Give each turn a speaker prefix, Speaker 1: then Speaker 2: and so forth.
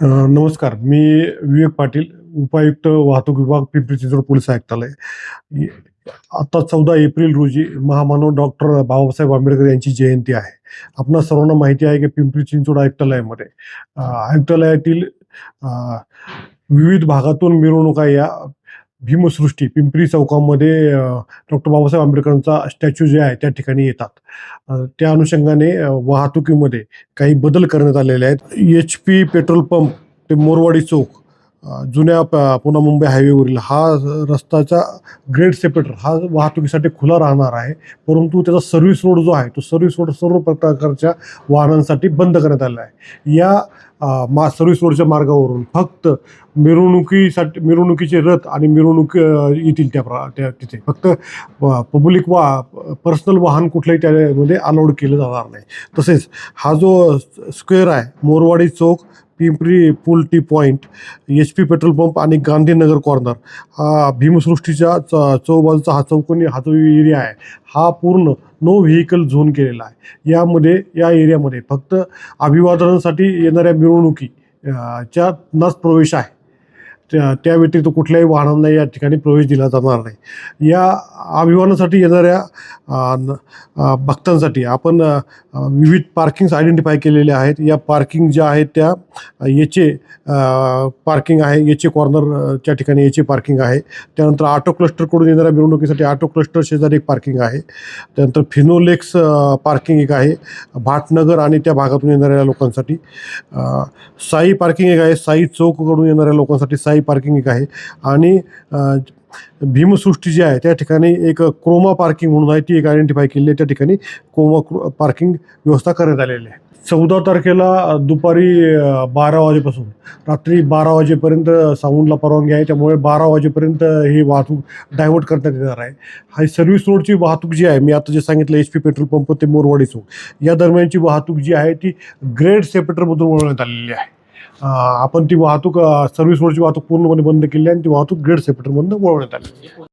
Speaker 1: नमस्कार. मी विवेक पाटील, उपायुक्त वाहतूक विभाग, पिंपरी चिंचवड पोलीस आयुक्तालय. इ आता 14 एप्रिल रोजी महामानव डॉक्टर बाबासाहेब आंबेडकर यांची जयंती आहे. आपणा सर्वांना माहिती आहे की पिंपरी चिंचवड आयुक्तालयामध्ये आयुक्तालयातील अ, विविध भागातून मिरवणुका या भीमसृष्टी पिंपरी चौकामध्ये डॉक्टर बाबासाहेब आंबेडकरांचा स्टॅच्यू जे आहे त्या ठिकाणी येतात. त्या अनुषंगाने वाहतुकीमध्ये काही बदल करण्यात आलेले आहेत. HP पेट्रोल पंप ते मोरवाडी चौक, जुन्या पुणे मुंबई हायवेवरील हा रस्त्याचा ग्रेड सेपरेटर हा वाहतुकीसाठी खुला राहणार आहे. परंतु त्याचा सर्व्हिस रोड जो आहे तो सर्व्हिस रोड सर्व प्रकारच्या वाहनांसाठी बंद करण्यात आलेला आहे. या सर्व्हिस रोडच्या मार्गावरून फक्त मिरवणुकीचे रथ आणि मिरवणूक येतील त्या तिथे. फक्त पब्लिक पर्सनल वाहन कुठलंही त्यामध्ये अलाउड केलं जाणार नाही. तसेच हा जो स्क्वेअर आहे, मोरवाडी चौक, पिंपरी पूल T point, HP petrol pump आणि गांधीनगर कॉर्नर, हा भीमसृष्टीच्या चौबाजूचा हा चौकोनी हा जो एरिया आहे हा पूर्ण नो व्हेकल झोन केलेला आहे. या एरियामध्ये फक्त अभिवादनासाठी येणाऱ्या मिरवणुकी च्या नस प्रवेश आहे. त्या व्यतिरिक्त कुठल्याही वाहनांना या ठिकाणी प्रवेश दिला जाणार नाही. या अभिवादनासाठी येणाऱ्या भक्तांसाठी आपण विविध पार्किंग्स आयडेंटिफाय केलेले आहेत. या पार्किंग ज्या आहेत त्या याचे पार्किंग आहे, याचे कॉर्नरच्या ठिकाणी याचे पार्किंग आहे. त्यानंतर ऑटो क्लस्टरकडून येणाऱ्या मिरवणुकीसाठी ऑटो क्लस्टर शेजारी एक पार्किंग आहे. त्यानंतर फिनोलेक्स पार्किंग एक आहे भाटनगर आणि त्या भागातून येणाऱ्या लोकांसाठी. साई पार्किंग एक आहे, साई चौककडून येणाऱ्या लोकांसाठी साई पार्किंग एक आहे. आणि भीमसृष्टी जी आहे त्या ठिकाणी एक क्रोमा पार्किंग म्हणून आहे, ती एक आयडेंटिफाय केली आहे. त्या ठिकाणी क्रोमा पार्किंग व्यवस्था करण्यात आलेली आहे. 14 तारखेला दुपारी 12 वाजेपासून रात्री 12 वाजेपर्यंत साऊंडला परवानगी आहे. त्यामुळे 12 वाजेपर्यंत ही वाहतूक डायव्हर्ट करण्यात येणार आहे. हा सर्व्हिस रोडची वाहतूक जी आहे, मी आता जे सांगितलं HP पेट्रोल पंप ते मोरवाडी चौक या दरम्यानची वाहतूक जी आहे ती ग्रेड सेपरेटरमधून वळवण्यात आलेली आहे. आपण ती वाहतूक सर्व्हिस रोडची वाहतूक पूर्णपणे बंद केली आहे आणि ती वाहतूक ग्रेड सेपरेटरमधून वळवण्यात आली.